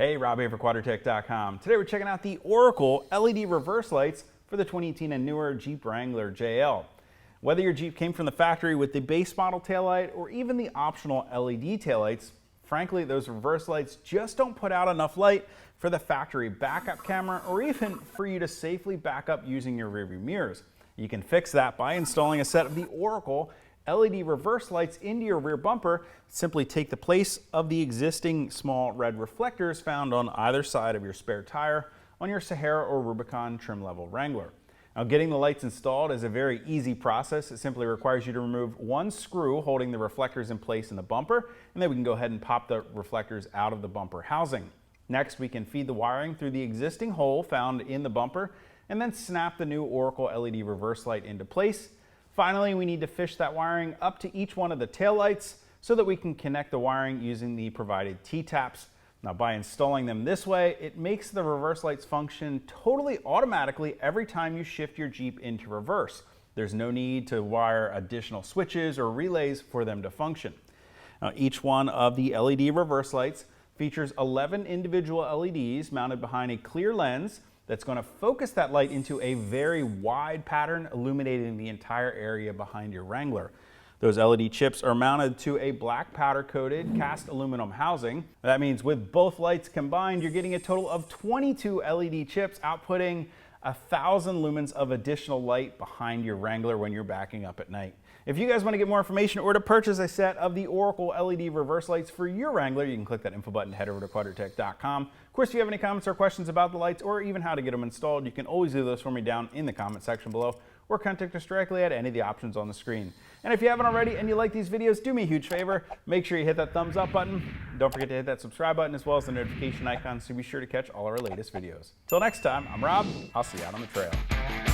Hey, Rob here for Quadratec.com. Today we're checking out the Oracle LED reverse lights for the 2018 and newer Jeep Wrangler JL. Whether your Jeep came from the factory with the base model taillight or even the optional LED taillights, frankly, those reverse lights just don't put out enough light for the factory backup camera or even for you to safely back up using your rearview mirrors. You can fix that by installing a set of the Oracle LED reverse lights into your rear bumper. Simply take the place of the existing small red reflectors found on either side of your spare tire on your Sahara or Rubicon trim level Wrangler. Now, getting the lights installed is a very easy process. It simply requires you to remove one screw holding the reflectors in place in the bumper, and then we can go ahead and pop the reflectors out of the bumper housing. Next, we can feed the wiring through the existing hole found in the bumper and then snap the new Oracle LED reverse light into place. Finally, we need to fish that wiring up to each one of the tail lights so that we can connect the wiring using the provided T-taps. Now, by installing them this way, it makes the reverse lights function totally automatically every time you shift your Jeep into reverse. There's no need to wire additional switches or relays for them to function. Now, each one of the LED reverse lights features 11 individual LEDs mounted behind a clear lens that's going to focus that light into a very wide pattern, illuminating the entire area behind your Wrangler. Those LED chips are mounted to a black powder-coated cast aluminum housing. That means with both lights combined, you're getting a total of 22 LED chips, outputting 1,000 lumens of additional light behind your Wrangler when you're backing up at night. If you guys want to get more information or to purchase a set of the Oracle LED reverse lights for your Wrangler, you can click that info button to head over to Quadratec.com. Of course, if you have any comments or questions about the lights or even how to get them installed, you can always leave those for me down in the comment section below or contact us directly at any of the options on the screen. And if you haven't already and you like these videos, do me a huge favor. Make sure you hit that thumbs up button. Don't forget to hit that subscribe button as well as the notification icon so be sure to catch all our latest videos. Till next time, I'm Rob. I'll see you out on the trail.